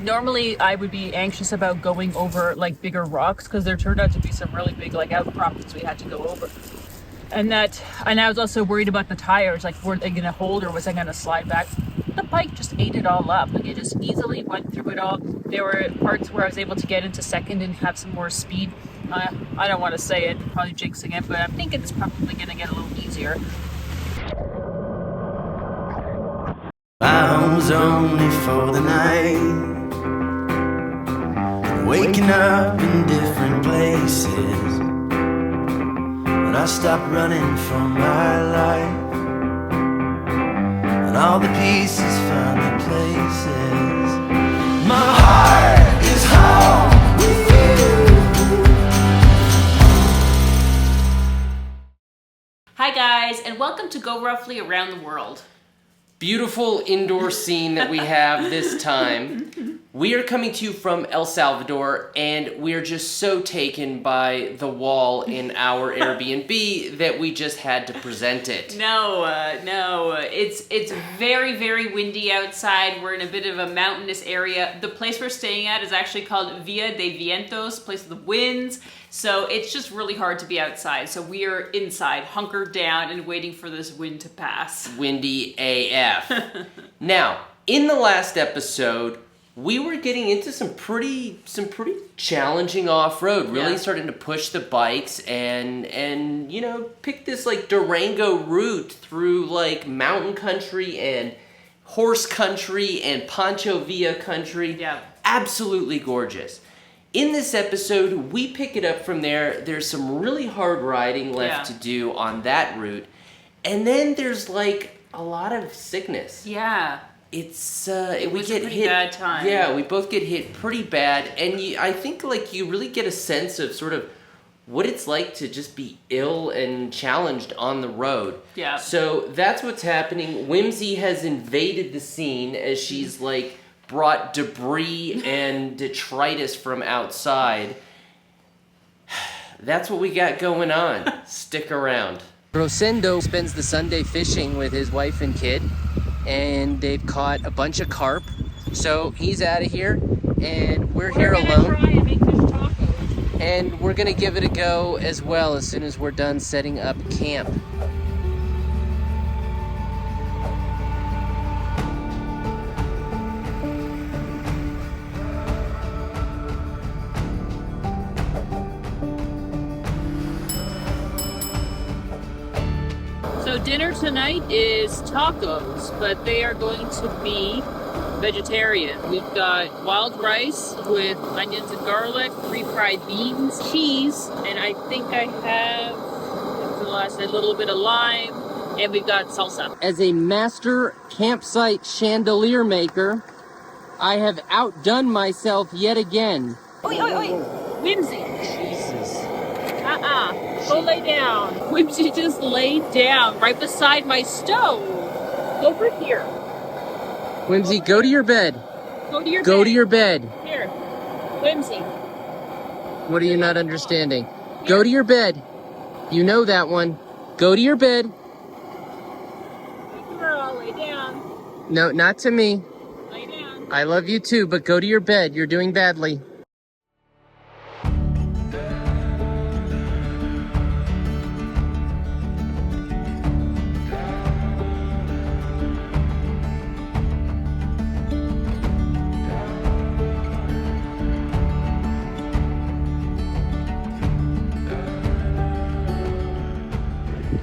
Normally I would be anxious about going over like bigger rocks because there turned out to be some really big like outcroppings we had to go over. And I was also worried about the tires, like were they gonna hold or was I gonna slide back? The bike just ate it all up. Like it just easily went through it all. There were parts where I was able to get into second and have some more speed. I don't want to say it, probably jinxing it, but I'm thinking it's probably gonna get a little easier. My home's only for the night. Waking up in different places, but I stopped running from my life, and all the pieces found their places. My heart is home with you. Hi guys, and welcome to Go Roughly Around the World. Beautiful indoor scene that we have this time. We are coming to you from El Salvador, and we are just so taken by the wall in our Airbnb that we just had to present it. No, it's very, very windy outside. We're in a bit of a mountainous area. The place we're staying at is actually called Villa de Vientos, place of the winds. So it's just really hard to be outside. So we are inside, hunkered down and waiting for this wind to pass. Windy AF. Now, in the last episode, we were getting into some pretty challenging off-road, really starting to push the bikes and you know, pick this like Durango route through like mountain country and horse country and Pancho Villa country. Yeah. Absolutely gorgeous. In this episode, we pick it up from there. There's some really hard riding left to do on that route. And then there's like a lot of sickness. Yeah. It's it we was get a pretty hit bad time. Yeah, we both get hit pretty bad, and I think like you really get a sense of sort of what it's like to just be ill and challenged on the road. Yeah. So that's what's happening. Whimsy has invaded the scene as she's like brought debris and detritus from outside. That's what we got going on. Stick around. Rosendo spends the Sunday fishing with his wife and kid, and they've caught a bunch of carp. So he's out of here, and we're here alone. Try and make fish tacos. And we're gonna give it a go as well as soon as we're done setting up camp. So dinner tonight is tacos, but they are going to be vegetarian. We've got wild rice with onions and garlic, refried beans, cheese, and I think I have a little bit of lime, and we've got salsa. As a master campsite chandelier maker, I have outdone myself yet again. Oi, oi, oi! Whimsy! Jesus. Go lay down. Whimsy just laid down right beside my stove. Over here. Whimsy, go to your bed. Go to your Go bed. to your bed. Here. Whimsy. What are you not understanding? Go to your bed. You know that one. Go to your bed. Good girl, lay down. No, not to me. Lay down. I love you too, but go to your bed. You're doing badly.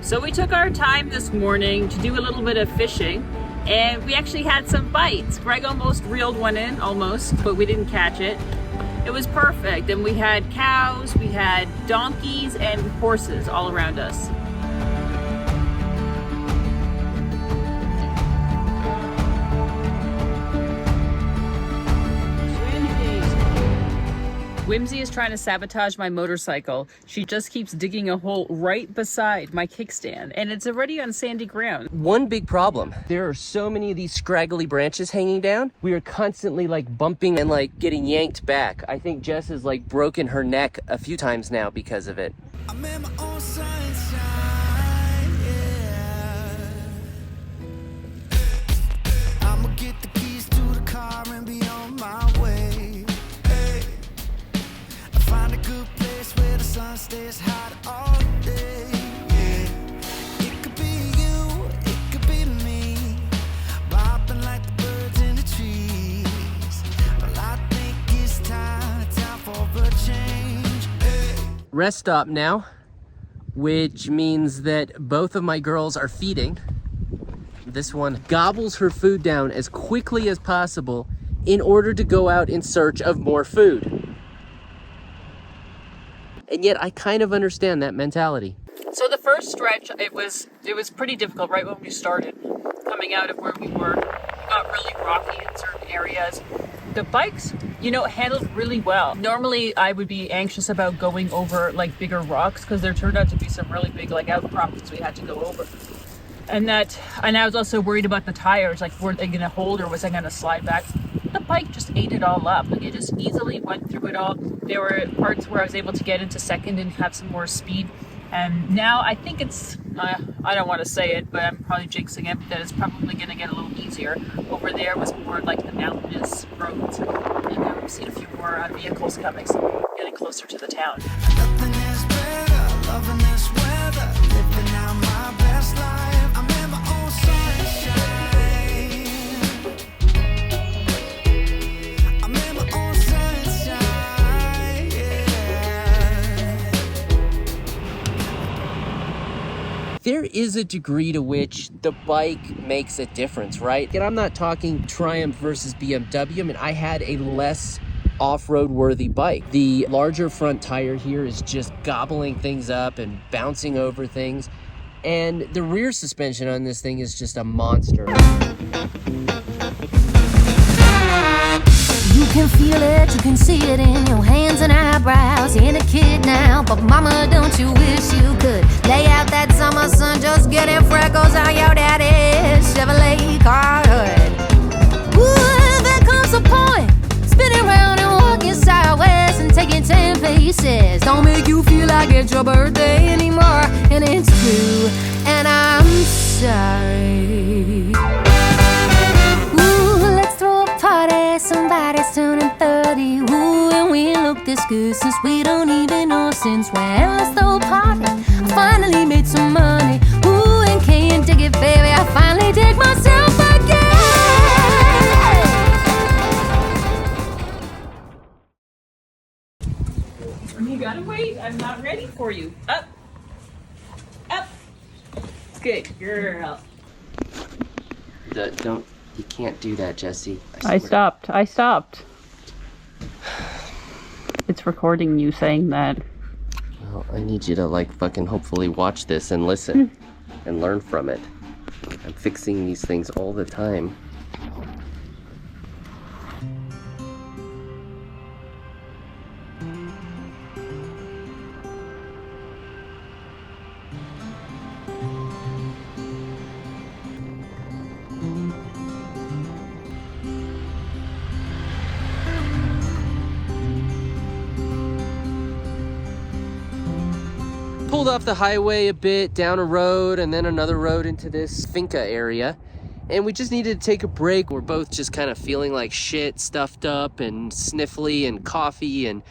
So we took our time this morning to do a little bit of fishing, and we actually had some bites. Greg almost reeled one in, but we didn't catch it. It was perfect, and we had cows, we had donkeys, and horses all around us. Whimsy is trying to sabotage my motorcycle. She just keeps digging a hole right beside my kickstand, and it's already on sandy ground. One big problem. There are so many of these scraggly branches hanging down. We are constantly like bumping and like getting yanked back. I think Jess has like broken her neck a few times now because of it. I'm in my own sunshine, yeah. I'ma get the keys to the car and be on my way. rest stop now, which means that both of my girls are feeding. This one gobbles her food down as quickly as possible in order to go out in search of more food. And yet I kind of understand that mentality. So the first stretch, it was pretty difficult right when we started. Coming out of where we were, it got really rocky in certain areas. The bikes, you know, handled really well. Normally I would be anxious about going over like bigger rocks because there turned out to be some really big like outcroppings we had to go over. And I was also worried about the tires, like were they gonna hold or was I gonna slide back? The bike just ate it all up. Like it just easily went through it all. There were parts where I was able to get into second and have some more speed. And now I think it's, I don't want to say it, but I'm probably jinxing it, that it's probably going to get a little easier. Over there was more like the mountainous roads. And now we've seen a few more vehicles coming, so we're getting closer to the town. Nothing is better, loving this weather, living out my best life. I'm in my own sunshine. I'm in my own sunshine, yeah. There is a degree to which the bike makes a difference, right? And I'm not talking Triumph versus BMW. I mean, I had a less off-road worthy bike. The larger front tire here is just gobbling things up and bouncing over things. And the rear suspension on this thing is just a monster. You can feel it, you can see it in your hands and eyebrows. You ain't a kid now, but mama, don't you wish you could lay out that summer sun, just getting freckles on your daddy's Chevrolet Carhartt. Ooh, there comes a point, spinning around and walking sideways and taking 10 paces. Don't make you feel like it's your birthday anymore, and it's true, and I'm sorry. Ooh, let's throw a party, somebody's turning 30. Ooh, and we look this good since we don't even know since when. Let's throw a party, I finally made some money. Ooh, and can't dig it, baby, I finally dig myself again. You gotta wait, I'm not ready for you. Up. Up. Good girl. You can't do that, Jesse. I stopped. It's recording you saying that. Well, I need you to like fucking hopefully watch this and listen and learn from it. I'm fixing these things all the time. Pulled off the highway a bit, down a road, and then another road into this finca area. And we just needed to take a break. We're both just kind of feeling like shit, stuffed up and sniffly and coffee. And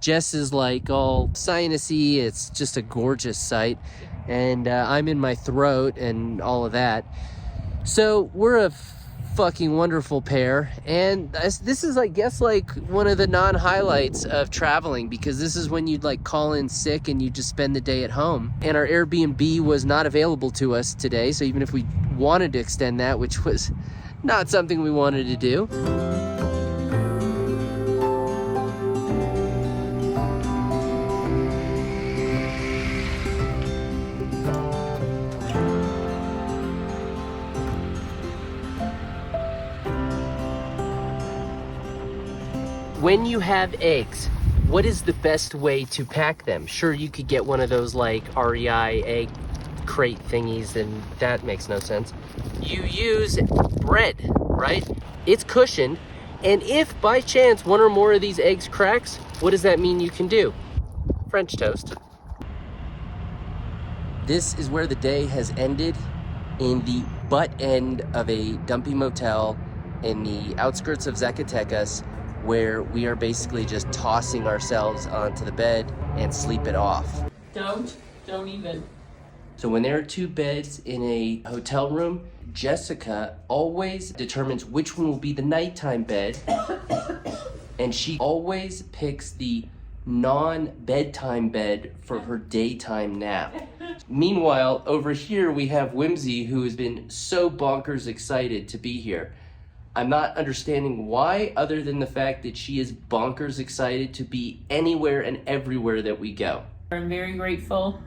Jess is like all sinusy. It's just a gorgeous sight. And I'm in my throat and all of that. So we're a fucking wonderful pair, and this is, I guess, like one of the non-highlights of traveling, because this is when you'd like call in sick and you just spend the day at home. And our Airbnb was not available to us today, so even if we wanted to extend that, which was not something we wanted to do. When you have eggs, what is the best way to pack them? Sure, you could get one of those like REI egg crate thingies, and that makes no sense. You use bread, right? It's cushioned, and if by chance one or more of these eggs cracks, what does that mean you can do? French toast. This is where the day has ended, in the butt end of a dumpy motel in the outskirts of Zacatecas, where we are basically just tossing ourselves onto the bed and sleep it off. Don't even. So when there are two beds in a hotel room, Jessica always determines which one will be the nighttime bed, and she always picks the non-bedtime bed for her daytime nap. Meanwhile, over here we have Whimsy, who has been so bonkers excited to be here. I'm not understanding why, other than the fact that she is bonkers excited to be anywhere and everywhere that we go. I'm very grateful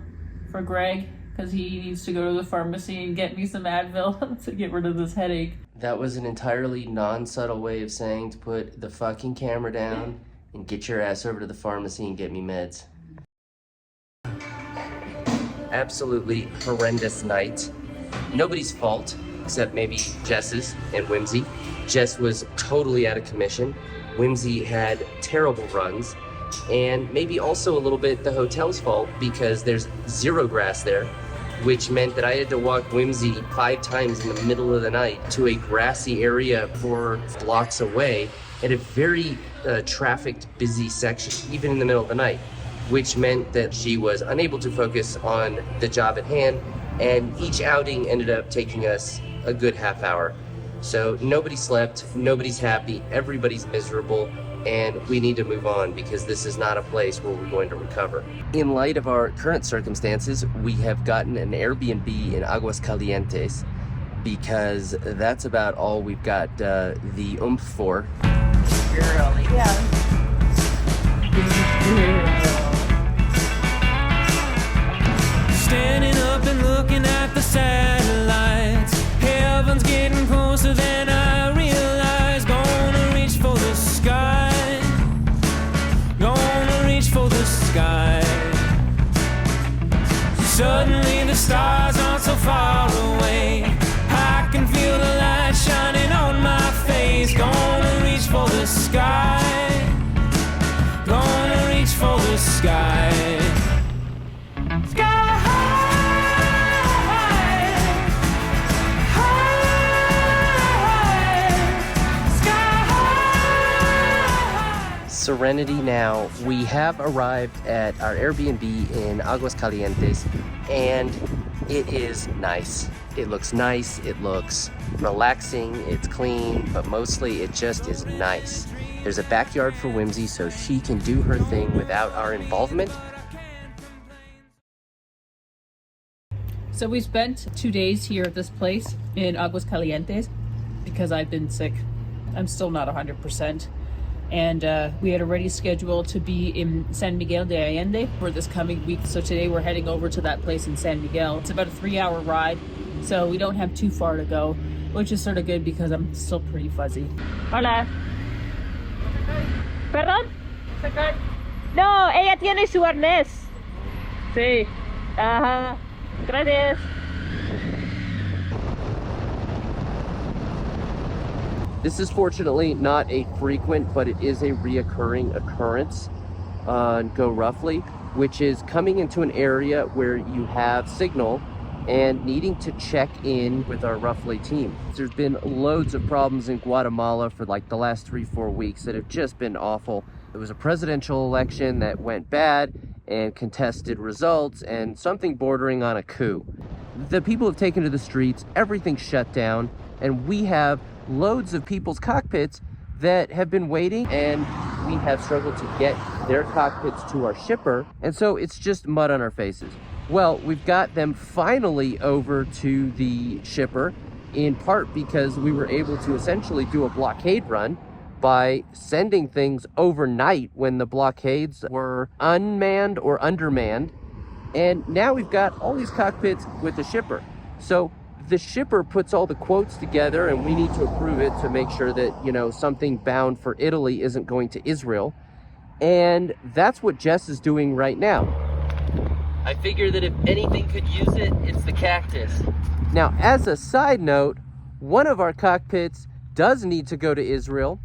for Greg, because he needs to go to the pharmacy and get me some Advil to get rid of this headache. That was an entirely non-subtle way of saying to put the fucking camera down and get your ass over to the pharmacy and get me meds. Absolutely horrendous night. Nobody's fault, except maybe Jess's and Whimsy. Jess was totally out of commission. Whimsy had terrible runs. And maybe also a little bit the hotel's fault, because there's zero grass there, which meant that I had to walk Whimsy 5 times in the middle of the night to a grassy area 4 blocks away at a very trafficked, busy section, even in the middle of the night, which meant that she was unable to focus on the job at hand, and each outing ended up taking us a good half hour. So nobody slept, nobody's happy, everybody's miserable, and we need to move on because this is not a place where we're going to recover. In light of our current circumstances, we have gotten an Airbnb in Aguascalientes because that's about all we've got the oomph for. Girl, yeah. Standing up and looking at the satellites. Heaven's getting closer than I realize. Gonna reach for the sky. Gonna reach for the sky. Suddenly the stars aren't so far away. I can feel the light shining on my face. Gonna reach for the sky. Gonna reach for the sky. Serenity now. We have arrived at our Airbnb in Aguascalientes, and it is nice. It looks nice, it looks relaxing, it's clean, but mostly it just is nice. There's a backyard for Whimsy so she can do her thing without our involvement. So we spent 2 days here at this place in Aguascalientes because I've been sick. I'm still not 100%. And we had already scheduled to be in San Miguel de Allende for this coming week. So today we're heading over to that place in San Miguel. It's about a 3-hour ride, so we don't have too far to go, which is sort of good because I'm still pretty fuzzy. Hola. ¿Perdón? No, ella tiene su arnés. Sí. Ajá. Gracias. This is fortunately not a frequent, but it is a reoccurring occurrence on GoRUFFLY, which is coming into an area where you have signal and needing to check in with our Ruffly team. There's been loads of problems in Guatemala for like the last 3-4 weeks that have just been awful. There was a presidential election that went bad and contested results and something bordering on a coup. The people have taken to the streets, everything's shut down, and we have loads of people's cockpits that have been waiting, and we have struggled to get their cockpits to our shipper, and so it's just mud on our faces. Well, we've got them finally over to the shipper, in part because we were able to essentially do a blockade run by sending things overnight when the blockades were unmanned or undermanned, and now we've got all these cockpits with the shipper. So the shipper puts all the quotes together and we need to approve it to make sure that, you know, something bound for Italy isn't going to Israel. And that's what Jess is doing right now. I figure that if anything could use it, it's the cactus. Now, as a side note, one of our cockpits does need to go to Israel.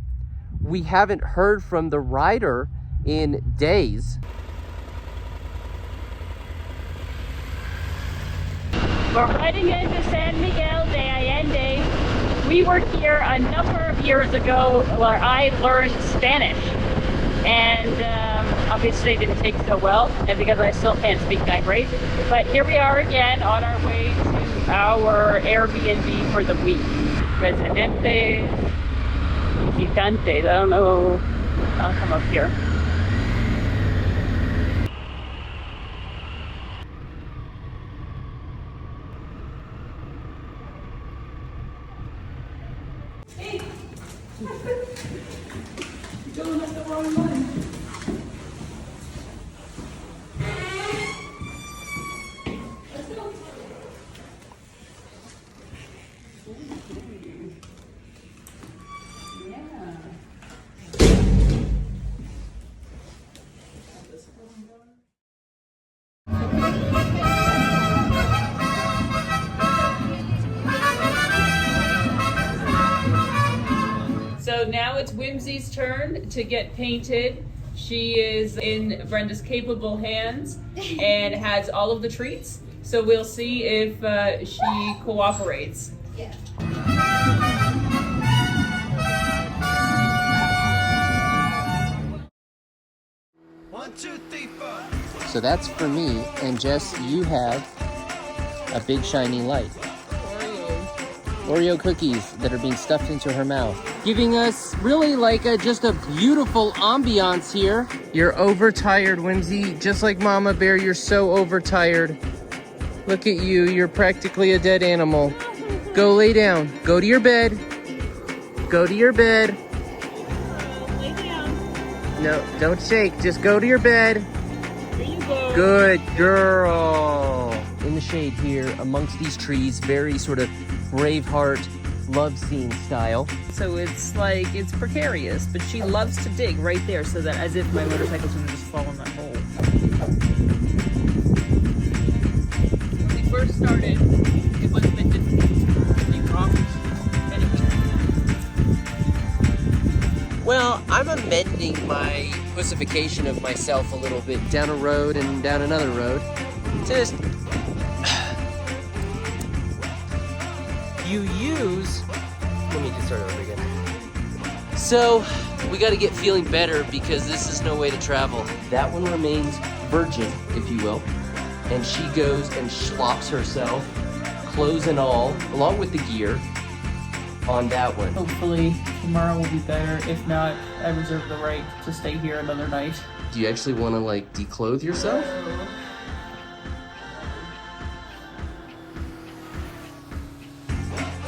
We haven't heard from the rider in days. We're heading into San Miguel de Allende. We were here a number of years ago where I learned Spanish. And obviously it didn't take so well, and because I still can't speak that great. But here we are again on our way to our Airbnb for the week. Residente, visitantes, I don't know. I'll come up here. So now it's Whimsy's turn to get painted. She is in Brenda's capable hands and has all of the treats. So we'll see if she cooperates. Yeah. So that's for me, and Jess, you have a big shiny light. Oreo cookies that are being stuffed into her mouth, giving us really like just a beautiful ambiance here. You're overtired, Whimsy, just like Mama Bear. You're so overtired. Look at you, you're practically a dead animal. Go lay down, go to your bed, go to your bed. Lay down. No, don't shake, just go to your bed. There you go. Good girl. In the shade here amongst these trees, very sort of Braveheart love scene style. So it's like, it's precarious, but she loves to dig right there so that as if my motorcycle's gonna just fall in that hole. When we first started, it was meant to be rocked. Well, I'm amending my pussification of myself a little bit. Down a road and down another road. Just you use, let me just start over again. So we got to get feeling better because this is no way to travel. That one remains virgin, if you will, and she goes and slops herself, clothes and all, along with the gear, on that one. Hopefully tomorrow will be better. If not, I reserve the right to stay here another night. Do you actually want to like declothe yourself?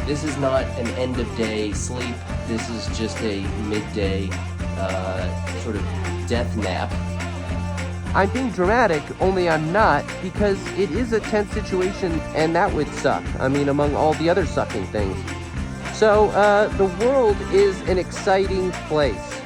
This is not an end of day sleep. This is just a midday sort of death nap. I'm being dramatic, only I'm not, because it is a tense situation and that would suck. I mean, among all the other sucking things. So the world is an exciting place.